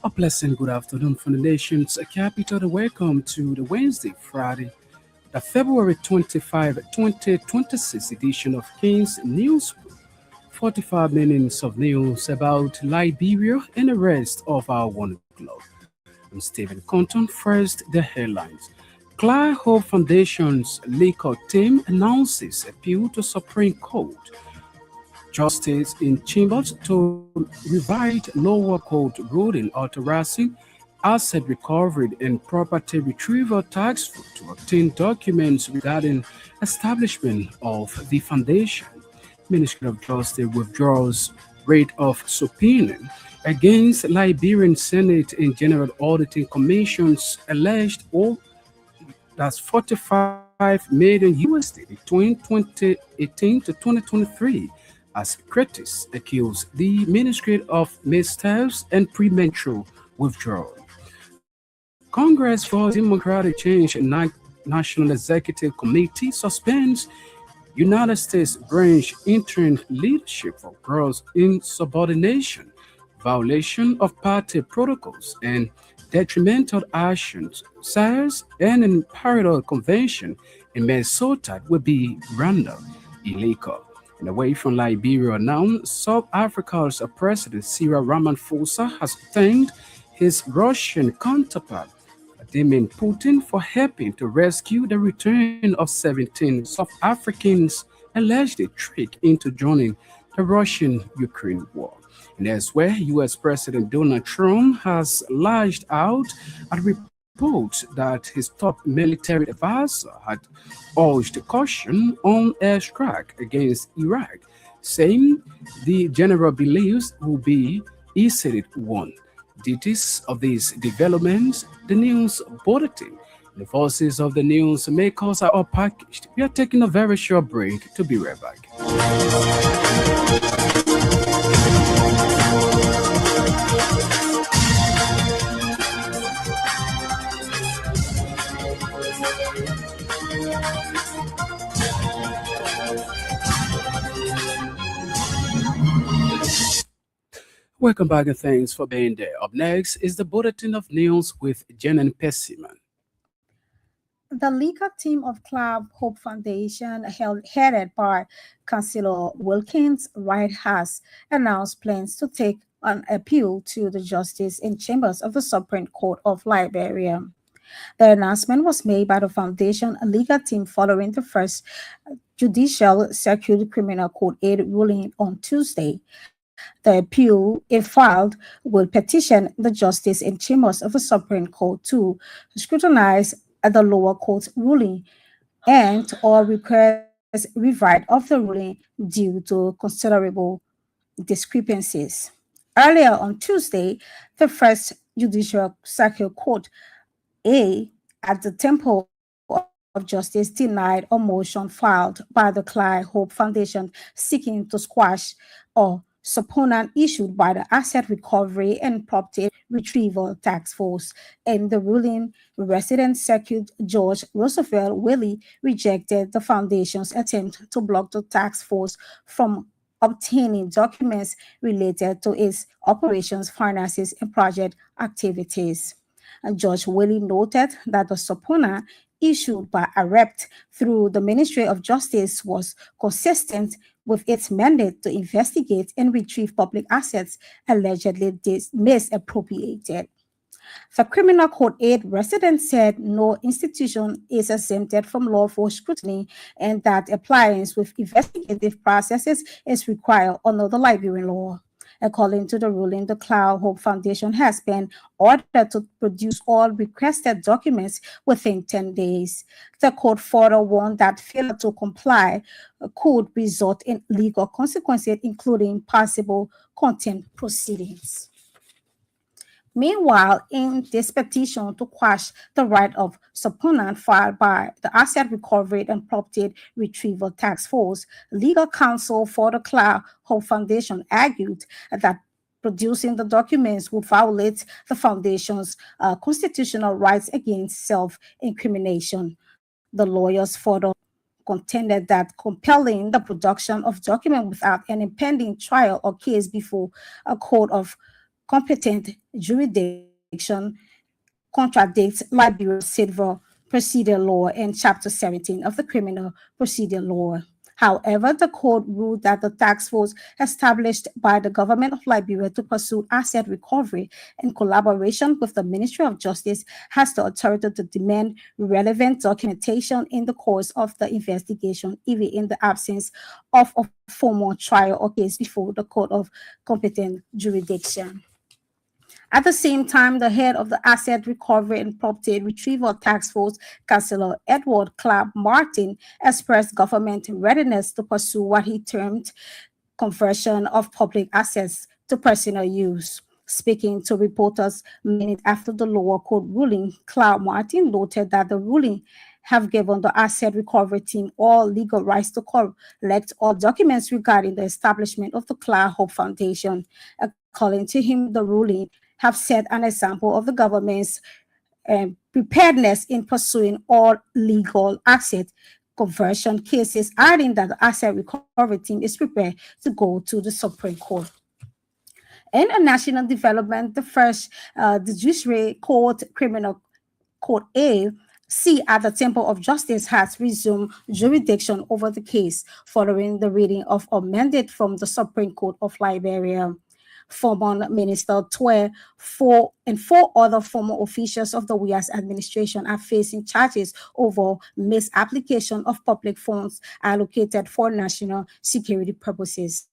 A pleasant good afternoon from the nation's capital. Welcome to the Friday, the February 25, 2026 edition of King's News. 45 minutes of news about Liberia and the rest of our one globe. I'm Stephen Compton. First, the headlines. Clyde Hope Foundation's legal team announces appeal to Supreme Court. Justice in Chambers to revise lower court ruling authorizing asset recovery and property retrieval tax to obtain documents regarding establishment of the foundation. Ministry of Justice withdraws rate of subpoena against Liberian Senate and General Auditing Commission's alleged that's 45 million USD between 2018 to 2023 as critics accuse the Ministry of missteps and premature withdrawal. Congress for Democratic Change National Executive Committee suspends United States branch interim leadership for gross insubordination, violation of party protocols, and detrimental actions. Says an imperial convention in Minnesota will be rendered illegal. And away from Liberia now, South Africa's President Cyril Ramaphosa has thanked his Russian counterpart, Vladimir Putin, for helping to rescue the return of 17 South Africans allegedly tricked into joining the Russian-Ukraine war. And elsewhere, U.S. President Donald Trump has lashed out at reports that his top military advisor had urged caution on airstrike against Iraq, saying the general believes will be easily won. Details of these developments, the news bulletin. The voices of the news makers are all packaged. We are taking a very short break to be right back. Welcome back and thanks for being there. Up next is the bulletin of news with Jenan Pessiman. The legal team of Club Hope Foundation, headed by Councillor Wilkins Wright, has announced plans to take an appeal to the Justice in Chambers of the Supreme Court of Liberia. The announcement was made by the foundation legal team following the first Judicial Circuit Criminal Court 8 ruling on Tuesday. The appeal, if filed, will petition the Justice in Chambers of the Supreme Court to scrutinize the lower court's ruling and or request rewrite of the ruling due to considerable discrepancies. Earlier on Tuesday, the first Judicial Circuit Court A at the Temple of Justice denied a motion filed by the Clyde Hope Foundation seeking to squash a subpoena issued by the Asset Recovery and Property Retrieval Task Force. In the ruling, resident circuit George Roosevelt Willie rejected the foundation's attempt to block the task force from obtaining documents related to its operations, finances, and project activities. And Judge Willie noted that the subpoena issued by AREPT through the Ministry of Justice was consistent with its mandate to investigate and retrieve public assets allegedly misappropriated. The Criminal Court 8 resident said no institution is exempted from lawful scrutiny and that appliance with investigative processes is required under the Liberian law. According to the ruling, the Cloud Hope Foundation has been ordered to produce all requested documents within 10 days. The court further warned that failure to comply could result in legal consequences, including possible contempt proceedings. Meanwhile, in this petition to quash the right of subpoena filed by the Asset Recovery and Property Retrieval Task Force, legal counsel for the Cloud Hope Foundation argued that producing the documents would violate the foundation's constitutional rights against self-incrimination. The lawyers further contended that compelling the production of documents without an impending trial or case before a court of competent jurisdiction contradicts Liberia's civil procedure law and Chapter 17 of the Criminal Procedure Law. However, the court ruled that the task force established by the government of Liberia to pursue asset recovery in collaboration with the Ministry of Justice has the authority to demand relevant documentation in the course of the investigation, even in the absence of a formal trial or case before the court of competent jurisdiction. At the same time, the head of the Asset Recovery and Property Retrieval Task Force, Councillor Edward Clapp Martin, expressed government readiness to pursue what he termed conversion of public assets to personal use. Speaking to reporters minutes after the lower court ruling, Clapp Martin noted that the ruling have given the asset recovery team all legal rights to collect all documents regarding the establishment of the Clark Hope Foundation. According to him, the ruling have set an example of the government's preparedness in pursuing all legal asset conversion cases, adding that the asset recovery team is prepared to go to the Supreme Court. In a national development, the first the Judiciary Court Criminal Court A C at the Temple of Justice has resumed jurisdiction over the case following the reading of a mandate from the Supreme Court of Liberia. Former Minister Twe and four other former officials of the WIAS administration are facing charges over misapplication of public funds allocated for national security purposes.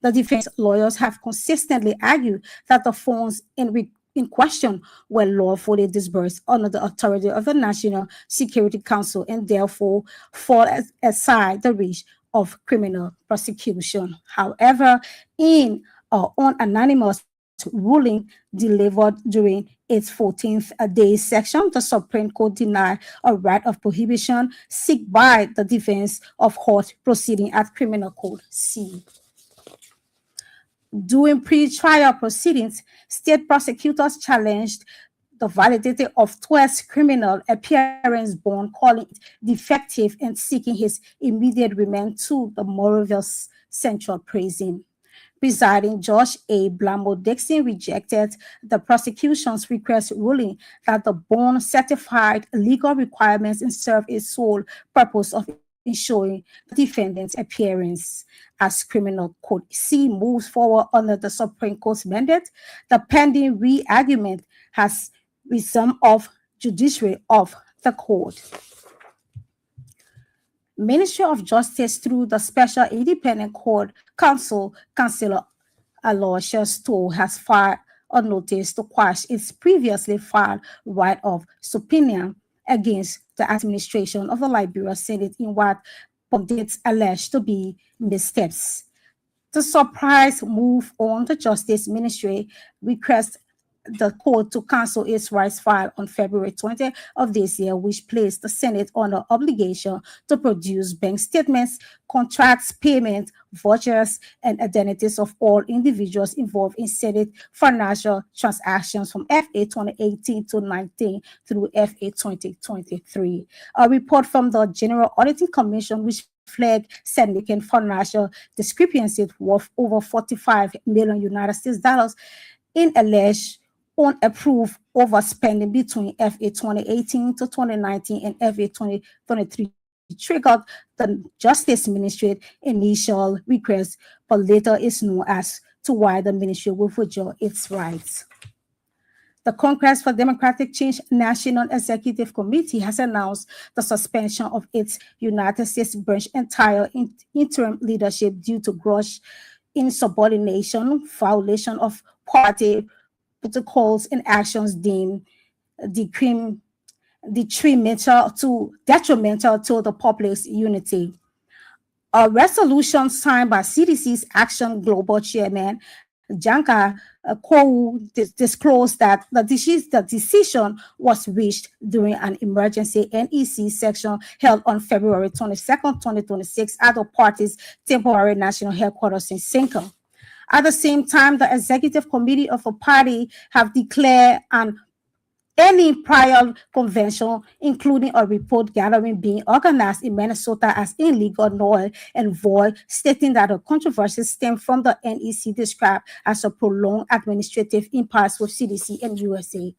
The defense lawyers have consistently argued that the funds in question were lawfully disbursed under the authority of the National Security Council and therefore fall aside the reach of criminal prosecution. However, in on anonymous ruling delivered during its 14th day section, the Supreme Court denied a right of prohibition sought by the defense of court proceeding at Criminal Code C. During pre-trial proceedings, state prosecutors challenged the validity of Twe's criminal appearance bond, calling it defective and seeking his immediate remand to the Moroville Central Prison. Presiding Judge A. Blambo Dixon rejected the prosecution's request, ruling that the bond certified legal requirements and served its sole purpose of ensuring the defendant's appearance. As Criminal Code C moves forward under the Supreme Court's mandate, the pending re-argument has resumed of judiciary of the court. Ministry of Justice through the Special Independent Court Counsel, Councillor Aloysius Stowe has filed a notice to quash its previously filed right of subpoena against the administration of the Liberia Senate in what pundits allege to be missteps. The surprise move on the Justice Ministry requests the court to cancel its rights filed on February 20th of this year, which placed the Senate under obligation to produce bank statements, contracts, payment, vouchers, and identities of all individuals involved in Senate financial transactions from FA 2018 to 19 through FA 2023. A report from the General Auditing Commission, which flagged significant financial discrepancies worth over 45 million United States dollars in alleged unapproved overspending between FA 2018 to 2019 and FA 2023 triggered the Justice Ministry initial request, but later is known as to why the ministry will withdraw its rights. The Congress for Democratic Change National Executive Committee has announced the suspension of its United States branch entire interim leadership due to gross insubordination, violation of party protocols, and actions deemed detrimental to the public's unity. A resolution signed by CDC's Action Global Chairman Janka Kou disclosed that the decision was reached during an emergency NEC session held on February 22nd, 2026 at the party's temporary national headquarters in Cinco. At the same time, the executive committee of the party have declared an any prior convention, including a report gathering being organized in Minnesota as illegal, null, and void, stating that the controversy stemmed from the NEC described as a prolonged administrative impasse with CDC and USA.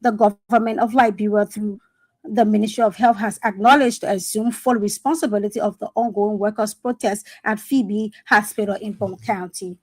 The government of Liberia, through the Ministry of Health, has acknowledged to assume full responsibility of the ongoing workers' protests at Phoebe Hospital in Broome County.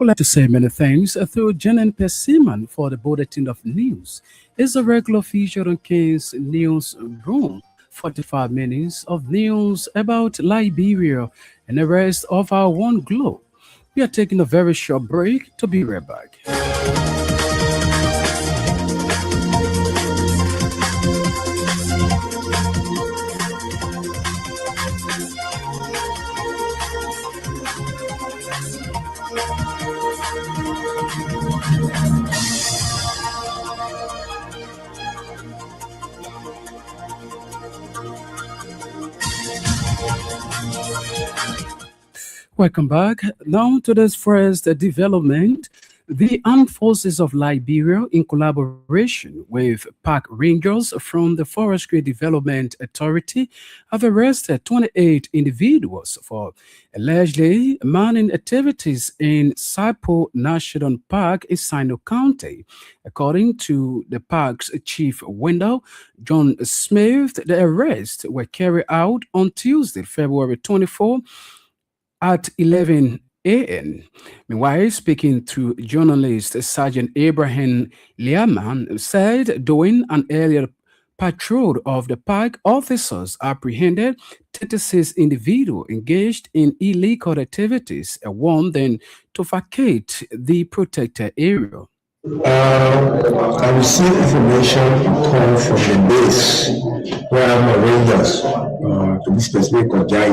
Would like to say many thanks to Jen Persimmon for the bulletin of news. It's a regular feature on King's News Room. 45 minutes of news about Liberia and the rest of our one globe. We are taking a very short break to be right back. Welcome back. Now to this first development. The Armed Forces of Liberia, in collaboration with park rangers from the Forestry Development Authority, have arrested 28 individuals for allegedly manning activities in Sapo National Park in Sino County. According to the park's chief window, John Smith, the arrests were carried out on Tuesday, February 24 at 11 a.m. Meanwhile, speaking to journalist Sergeant Abraham Liaman, said during an earlier patrol of the park, officers apprehended 36 individuals engaged in illegal activities and warned them to vacate the protected area. I received information call from the base where I'm a rangers, to be specific, Kojai.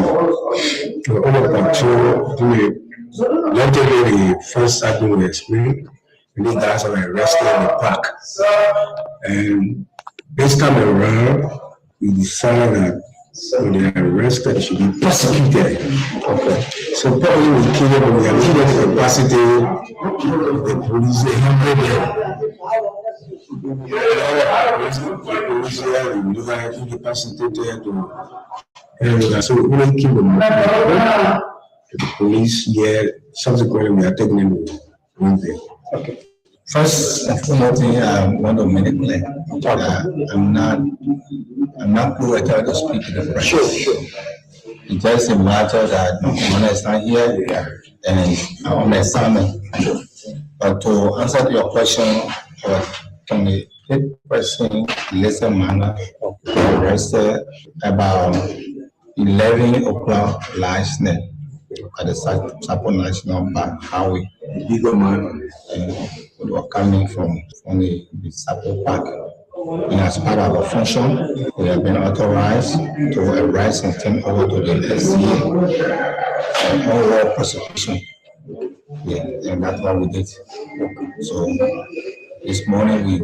On a patrol, relatively the first cycle we explained, and these guys were arrested in the park. And this time around, we decided that when they are arrested, they should be prosecuted. Okay. So probably we came when we have given the capacity, the police, they handle them. The police here, we do have incapacitated to handle. So we will keep them. The police here, subsequently we are taking them to Wednesday. Okay. First and foremost thing I want to make it clear that I'm not qualified to speak to the press. Sure. It's just a matter that when I stand here and I'm on assignment. But to answer to your question, can the person lesser manner arrested about 11 o'clock last night at the Sapo National Park Highway. Bigger man. We were coming from the Sapo Park. And as part of our function, we have been authorized to arrest and turn over to the SCA and overall prosecution. Yeah, and that's what we did. So this morning we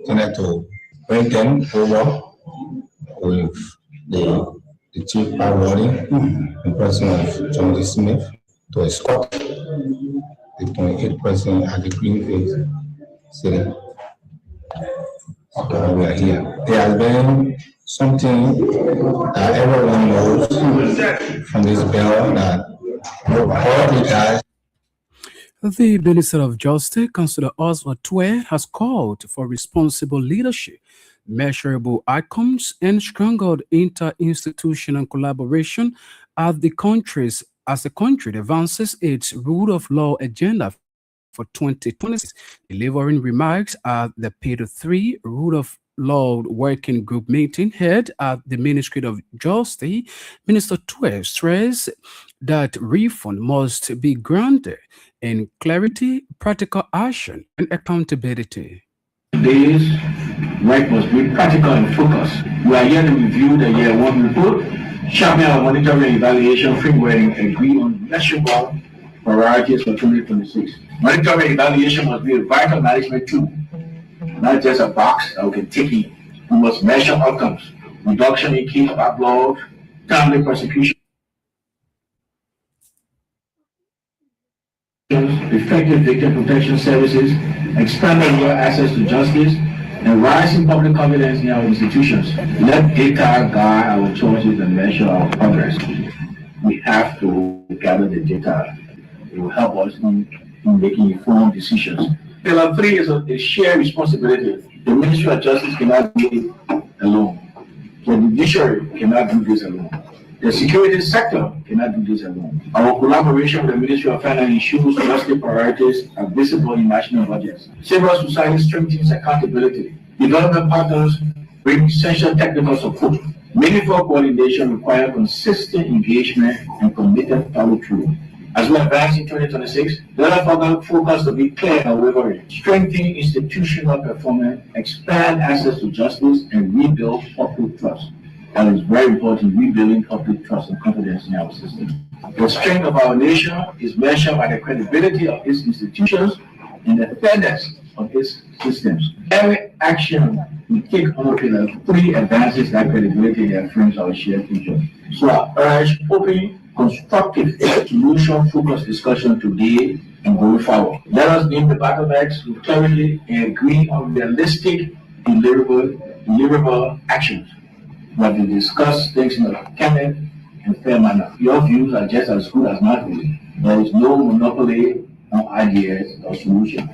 tended to bring them over with the chief by warden and president of John D. Smith to escort the 28 person at the Greenfield City. So we are here. There has been something that everyone knows from this bill that all the guys. The Minister of Justice, Councillor Oswald Twe, has called for responsible leadership, measurable outcomes, and stronger inter-institutional collaboration as the country advances its rule of law agenda for 2026. Delivering remarks at the P3 Rule of Law Working Group meeting held at the Ministry of Justice, Minister Twe stressed that reform must be grounded in clarity, practical action, and accountability. Today's work must be practical and focused. We are here to review the year one report, sharpen our monitoring and evaluation framework, and agree on measurable priorities for 2026. Monitoring and evaluation must be a vital management tool, not just a box that we can tick in. We must measure outcomes, reduction in case backlog, timely prosecution, effective victim protection services, expanded rural access to justice, and rising public confidence in our institutions. Let data guide our choices and measure our progress. We have to gather the data. It will help us in making informed decisions. Pillar 3 is a shared responsibility. The Ministry of Justice cannot do it alone. The judiciary cannot do this alone. The security sector cannot do this alone. Our collaboration with the Ministry of Finance ensures justice priorities are visible in national budgets. Civil society strengthens accountability. Development partners bring essential technical support. Meaningful coordination requires consistent engagement and committed follow-through. As we advance in 2026, let us focus to be clear and unwavering. Strengthen institutional performance, expand access to justice, and rebuild public trust. That is very important, rebuilding public trust and confidence in our system. The strength of our nation is measured by the credibility of its institutions and the fairness of its systems. Every action we take on Pillar 3 advances that credibility and affirms our shared future. So I urge open, constructive, solution-focused discussion today and going forward. Let us name the bottlenecks with clarity and agree on realistic, deliverable actions. But we discuss things in a candid and fair manner. Your views are just as good as my views. There is no monopoly on ideas or solutions.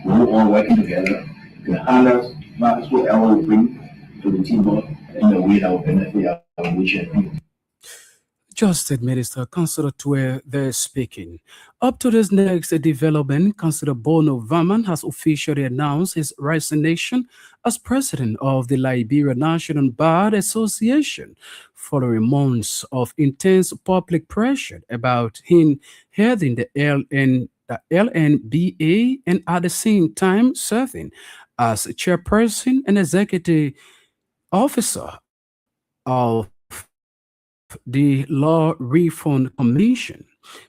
We're all working together to handle whatever we bring to the table in a way that will benefit our nation. Justice Minister, Councillor Tue there speaking. Up to this next development, Councillor Bono Vaman has officially announced his resignation as president of the Liberia National Bar Association, following months of intense public pressure about him heading the LNBA and at the same time serving as chairperson and executive officer of the Law Reform Commission.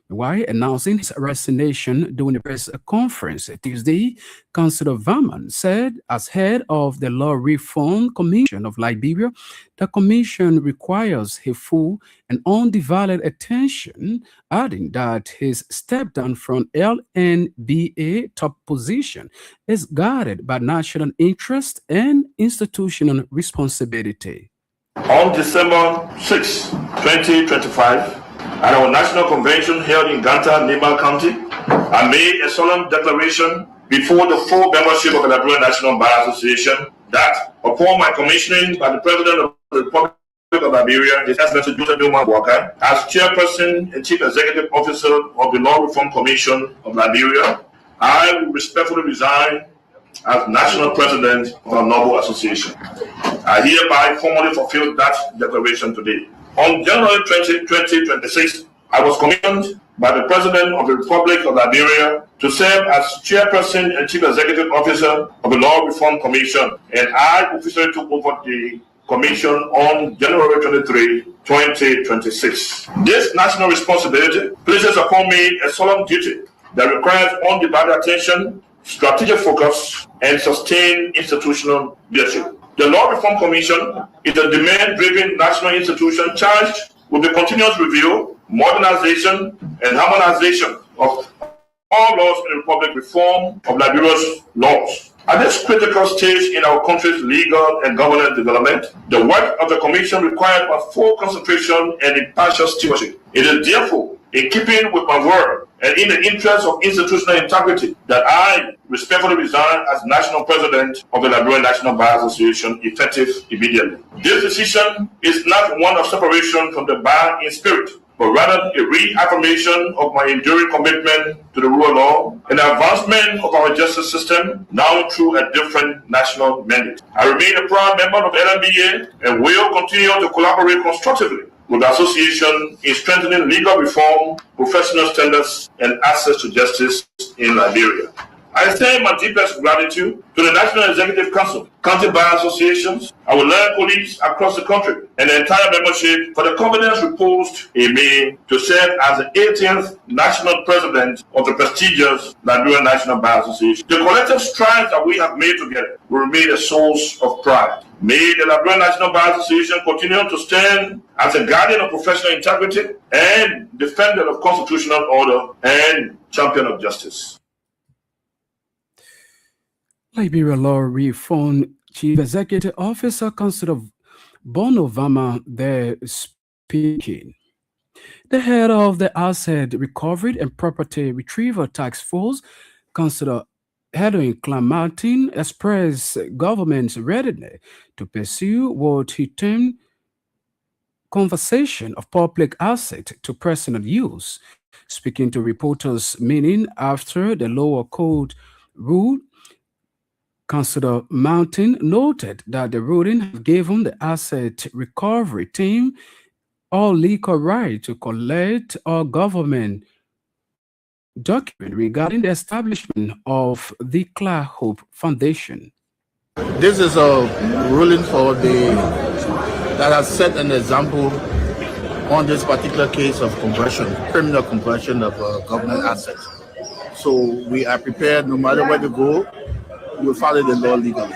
While announcing his resignation during the press conference Tuesday, Councillor Vaman said, as head of the Law Reform Commission of Liberia, the commission requires his full and undivided attention, adding that his step down from LNBA top position is guided by national interest and institutional responsibility. On December 6, 2025, at our national convention held in Ganta, Nima County, I made a solemn declaration before the full membership of the Liberia National Bar Association that upon my commissioning by the President of the Republic of Liberia, His Excellency Joseph Newman Walker, as Chairperson and Chief Executive Officer of the Law Reform Commission of Liberia, I will respectfully resign as National President of our noble association. I hereby formally fulfill that declaration today. On January 20, 2026, I was commissioned by the President of the Republic of Liberia to serve as Chairperson and Chief Executive Officer of the Law Reform Commission, and I officially took over the Commission on January 23, 2026. This national responsibility places upon me a solemn duty that requires undivided attention, strategic focus, and sustained institutional leadership. The Law Reform Commission is a demand-driven national institution charged with the continuous review, modernization, and harmonization of all laws in the Republic, reform of Liberia's laws. At this critical stage in our country's legal and governance development, the work of the Commission requires a full concentration and impartial stewardship. It is therefore in keeping with my word and in the interest of institutional integrity that I respectfully resign as National President of the Liberian National Bar Association, effective immediately. This decision is not one of separation from the bar in spirit, but rather a reaffirmation of my enduring commitment to the rule of law and advancement of our justice system, now through a different national mandate. I remain a proud member of LNBA and will continue to collaborate constructively with the association in strengthening legal reform, professional standards, and access to justice in Liberia. I extend my deepest gratitude to the National Executive Council, county bar associations, our land police across the country, and the entire membership for the confidence reposed in me to serve as the 18th national president of the prestigious Liberian National Bar Association. The collective strides that we have made together will remain a source of pride. May the Liberian National Bar Association continue to stand as a guardian of professional integrity and defender of constitutional order and champion of justice. Liberia Law Reform Chief Executive Officer, Councillor Bono Vama, there speaking. The head of the Asset Recovery and Property Retrieval Task Force, Councillor Edwin Martin, expressed government's readiness to pursue what he termed conservation of public assets to personal use. Speaking to reporters meeting after the lower court ruled, Councillor Mountain noted that the ruling had given the asset recovery team all legal right to collect all government documents regarding the establishment of the Clark Hope Foundation. This is a ruling that has set an example on this particular case of criminal conversion of government assets. So we are prepared, no matter where to go, we will follow the law legally.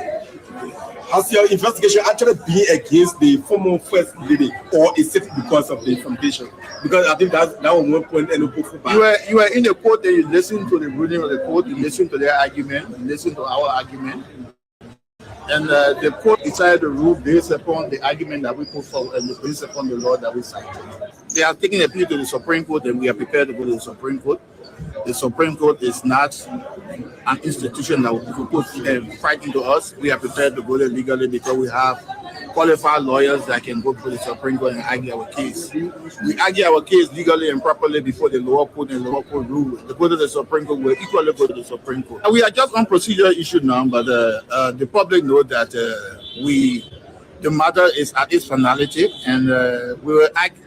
Has your investigation actually been against the former first lady, or is it because of the foundation? Because I think that was one point. And you are in the court, and you listen to the ruling of the court, you listen to their argument, you listen to our argument, and the court decided to rule based upon the argument that we put forward and based upon the law that we cited. They are taking a plea to the Supreme Court, and we are prepared to go to the Supreme Court. The Supreme Court is not an institution that will put fight into us. We are prepared to go there legally because we have qualified lawyers that can go to the Supreme Court and argue our case. We argue our case legally and properly before the lower court and the lower court rule. To go to the Supreme Court, we'll equally go to the Supreme Court. And we are just on procedural issue now, but the public know that the matter is at its finality, and we will act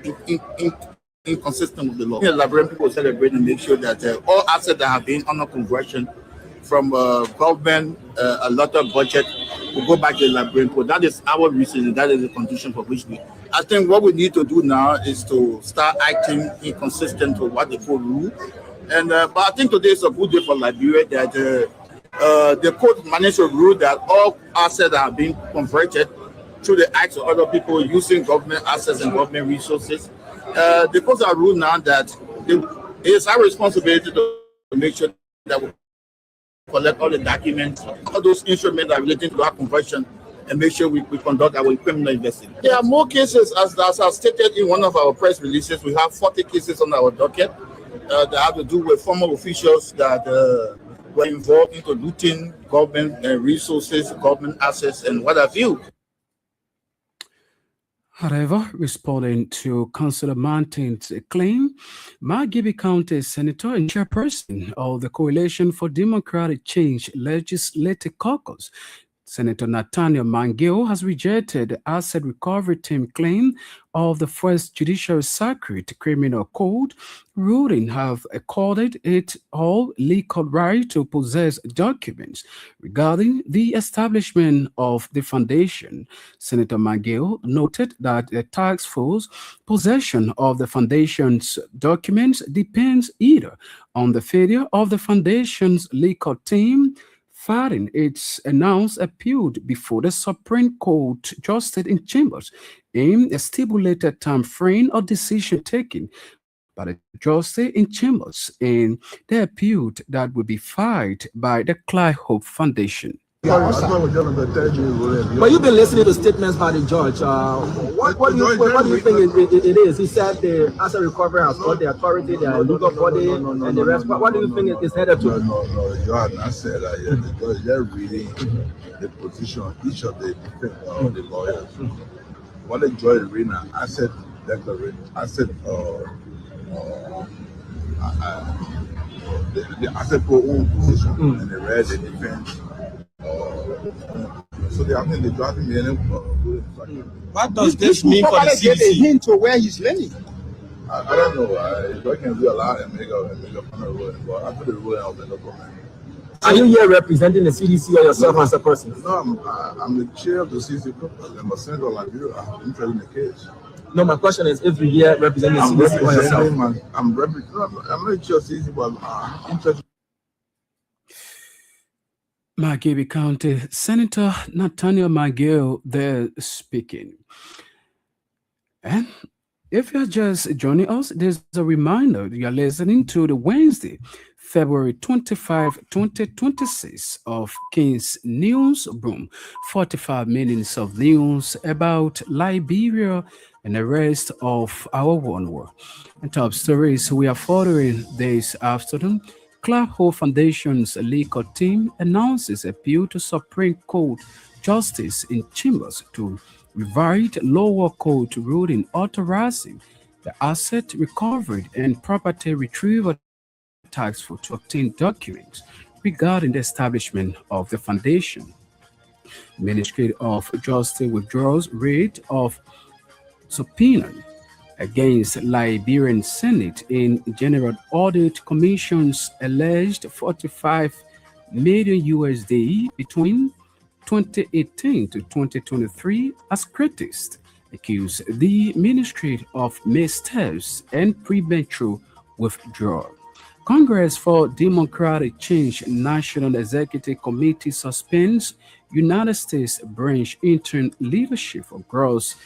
inconsistent with the law. The Liberian people celebrate and make sure that all assets that have been under conversion from government, a lot of budget, will go back to the Liberian court. That is our reason, and that is the condition for which I think what we need to do now is to start acting inconsistent with what the court rule. And but I think today is a good day for Liberia that the court managed to rule that all assets that have been converted through the acts of other people using government assets and government resources. The courts are ruled now that it is our responsibility to make sure that we collect all the documents, all those instruments that are relating to our conversion, and make sure we conduct our criminal investigation. There are more cases, as I stated in one of our press releases. We have 40 cases on our docket that have to do with former officials that were involved into looting government resources, government assets, and what have you. However, responding to Councillor Martin's claim, Margibi County Senator and chairperson of the Coalition for Democratic Change Legislative Caucus, Senator Nathaniel Mangio, has rejected the asset recovery team claim of the First Judicial Circuit Criminal Code ruling have accorded it all legal right to possess documents regarding the establishment of the foundation. Senator Mangio noted that the task force possession of the foundation's documents depends either on the failure of the foundation's legal team filing its announced appeal before the Supreme Court Justice in Chambers in a stipulated time frame or decision taken by the Justice in Chambers in the appeal that will be filed by the Clark Hope Foundation. But you've been listening to statements by the judge. What do you think it is? He said the asset recovery has got the authority, the legal body, and the rest. What do you think it is headed to? No, you have not said that yet. The judge, they're reading the position of each of the lawyers. When the judge reading an asset declaration, the asset pro own position, and they read the defense. So they have the drafting meaning. What does this mean for the CDC? A hint to where he's leaning. I don't know. I can do a lot and make a final ruling, but after the ruling of the government. Are you here representing the CDC or yourself as a person? No, I'm the chair of the CDC group. I'm a senator of Liberia. I'm interested in the case. No, my question is if you're here representing the CDC or yourself. I'm not sure CDC, but I'm interested. Margaby County Senator Nathaniel McGill there speaking. And if you're just joining us, there's a reminder you're listening to the Wednesday, February 25, 2026 of King's News Broom. 45 minutes of news about Liberia and the rest of our one world. And top stories we are following this afternoon. Clark Hope Foundation's legal team announces appeal to Supreme Court Justice in Chambers to revise lower court ruling authorizing the asset recovered and property retrieval tax for to obtain documents regarding the establishment of the foundation. Ministry of Justice withdraws writ of subpoena against Liberian Senate in General Audit Commission's alleged 45 million USD between 2018 to 2023 as critics accuse the Ministry of missteps and premature withdrawal. Congress for Democratic Change National Executive Committee suspends United States branch interim leadership for gross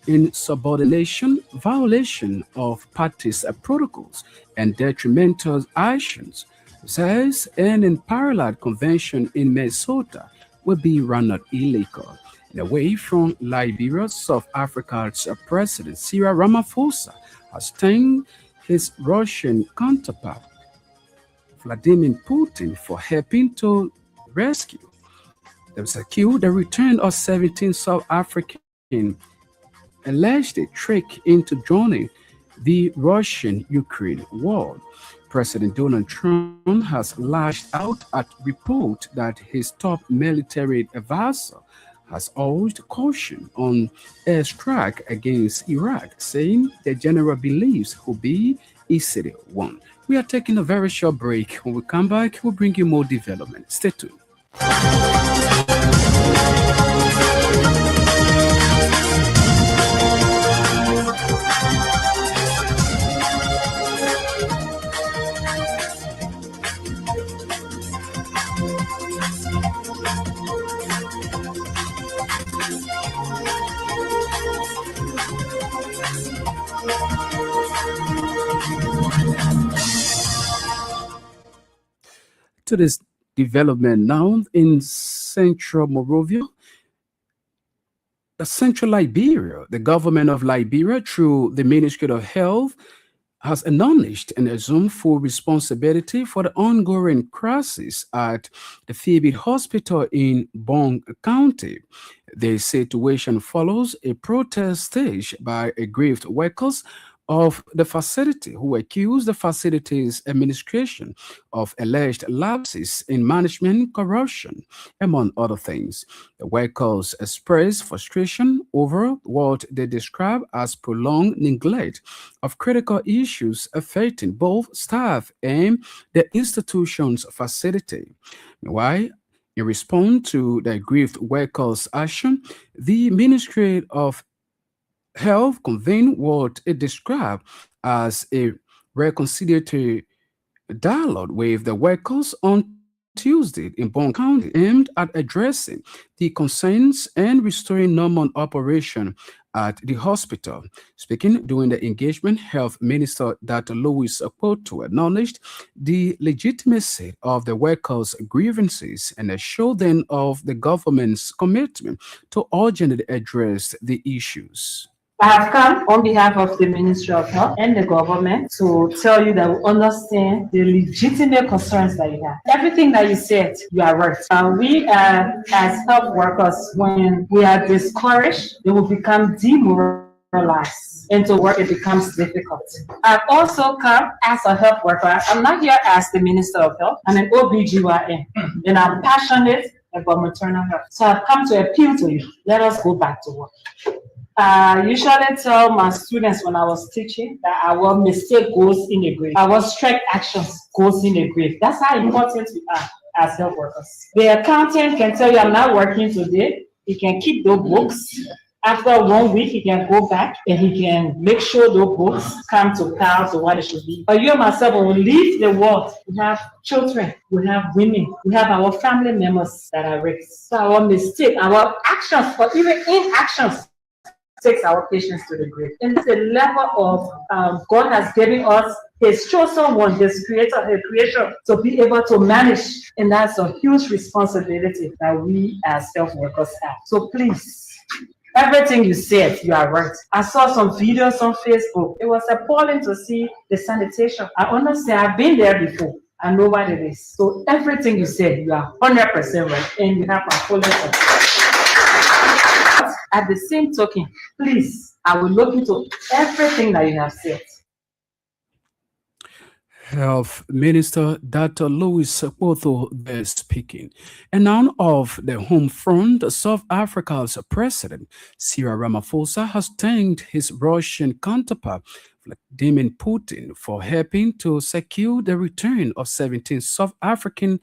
insubordination, violation of parties' protocols, and detrimental actions, says an parallel convention in Minnesota will be run out illegal. And away from Liberia, South Africa's President Cyril Ramaphosa has thanked his Russian counterpart Vladimir Putin for helping to rescue the return of 17 South African allegedly tricked into joining the Russian-Ukraine war. President Donald Trump has lashed out at reports that his top military advisor has urged caution on airstrike against Iraq, saying the general believes will be easily won. We are taking a very short break. When we come back, we'll bring you more development. Stay tuned. To this development now in Central Monrovia, Central Liberia, the government of Liberia, through the Ministry of Health, has acknowledged and assumed full responsibility for the ongoing crisis at the Phoebe Hospital in Bong County. The situation follows a protest staged by aggrieved workers of the facility who accused the facility's administration of alleged lapses in management corruption, among other things. The workers expressed frustration over what they describe as prolonged neglect of critical issues affecting both staff and the institution's facility. Meanwhile, in response to the aggrieved workers' action, the Ministry of Health convened what it described as a reconciliatory dialogue with the workers on Tuesday in Bond County, aimed at addressing the concerns and restoring normal operation at the hospital. Speaking during the engagement, Health Minister Dr. Louis Okpoto acknowledged the legitimacy of the workers' grievances and assured them of the government's commitment to urgently address the issues. I have come on behalf of the Ministry of Health and the government to tell you that we understand the legitimate concerns that you have. Everything that you said, you are right. We as health workers, when we are discouraged, they will become demoralized. And to work, it becomes difficult. I've also come as a health worker. I'm not here as the Minister of Health. I'm an OBGYN, and I'm passionate about maternal health. So I've come to appeal to you. Let us go back to work. I usually tell my students when I was teaching that our mistake goes in a grave. Our strike actions goes in a grave. That's how important we are. as health workers. The accountant can tell you, I'm not working today. He can keep those books. After 1 week, he can go back and he can make sure those books come to pass to what it should be. But you and myself will leave the world. We have children, we have women, we have our family members that are raised. So our mistake, our actions, or even inactions, takes our patients to the grave. And it's a level of God has given us His chosen one, His creation, to be able to manage. And that's a huge responsibility that we as health workers have. So please, everything you said, you are right. I saw some videos on Facebook. It was appalling to see the sanitation. I understand, I've been there before. I know what it is. So everything you said, you are 100% right. And you have my full support. At the same token, please, I will look into everything that you have said. Health Minister Dr. Louis Sekpotho there speaking. And now of the home front, South Africa's President Cyril Ramaphosa has thanked his Russian counterpart Vladimir Putin for helping to secure the return of 17 South African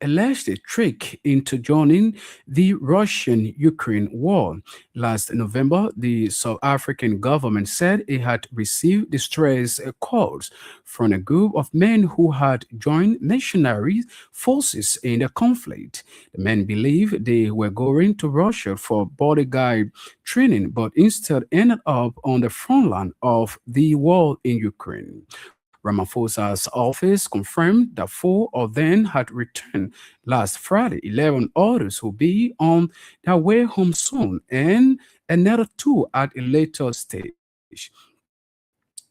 alleged trick into joining the Russian-Ukraine war. Last November, the South African government said it had received distress calls from a group of men who had joined mercenary forces in the conflict. The men believed they were going to Russia for bodyguard training, but instead ended up on the front line of the war in Ukraine. Ramaphosa's office confirmed that 4 of them had returned last Friday. 11 others will be on their way home soon, and another 2 at a later stage.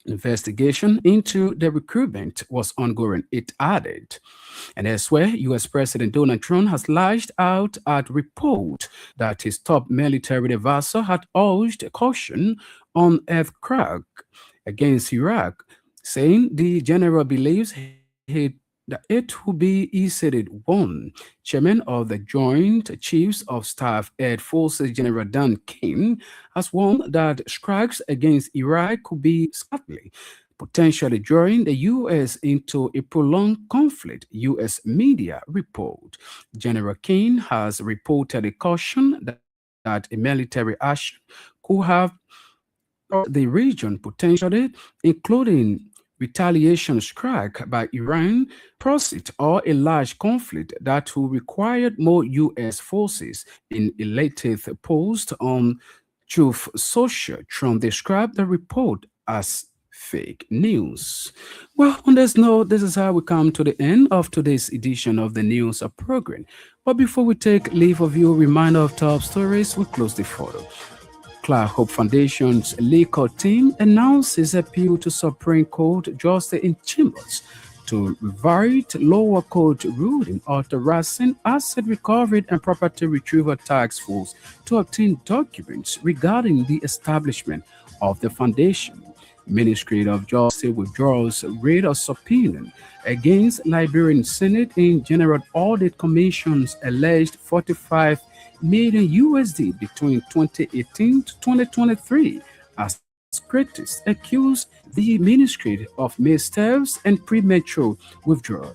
Investigation into the recruitment was ongoing, it added. And elsewhere, U.S. President Donald Trump has lashed out at report that his top military advisor had urged caution on aircraft against Iraq, saying the general believes that it will be easily won. Chairman of the Joint Chiefs of Staff Air Forces General Dan King has warned that strikes against Iraq could be scuttling, potentially drawing the U.S. into a prolonged conflict, U.S. media report. General King has reported a caution that a military action could have the region potentially, including retaliation strike by Iran, proceed or a large conflict that will require more U.S. forces. In a latest post on Truth Social, Trump described the report as fake news. Well, on this note, this is how we come to the end of today's edition of the news program. But before we take leave of you, reminder of top stories, we close the photo. Clark Hope Foundation's legal team announces appeal to Supreme Court Justice in Chambers to revert lower court ruling authorizing asset recovery and property retrieval task force to obtain documents regarding the establishment of the foundation. Ministry of Justice withdraws writ of subpoena against Liberian Senate in General Audit Commission's alleged 45 million USD between 2018 to 2023 as critics accuse the Ministry of missteps and premature withdrawal.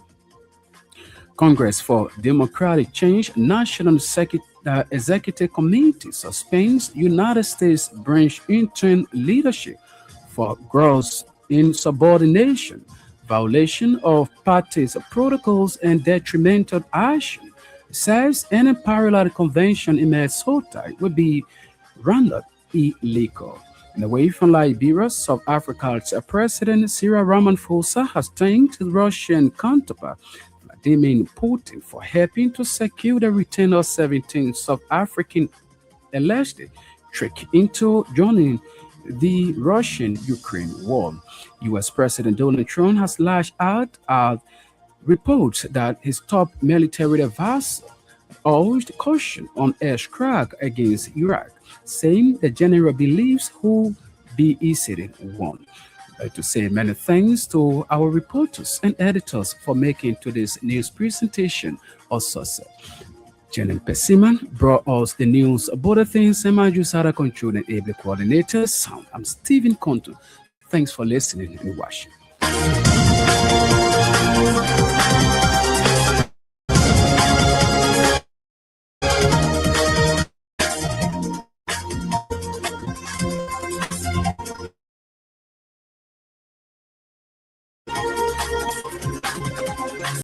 Congress for Democratic Change National Executive Committee suspends United States branch interim leadership for gross insubordination, violation of parties' protocols, and detrimental action. Says any parallel convention in Minnesota would be rendered illegal. And away from Liberia, South Africa's President Cyril Ramaphosa has thanked his Russian counterpart Vladimir Putin for helping to secure the return of 17 South African alleged trick into joining the Russian-Ukraine war. U.S. President Donald Trump has lashed out at reports that his top military advisor urged caution on airstrike against Iraq, saying the general believes will be easily won. I'd like to say many thanks to our reporters and editors for making today's news presentation a success. Janet Pesiman brought us the news about the things and Maju Sara control and able coordinators. Sound. I'm Stephen Conto. Thanks for listening and watching.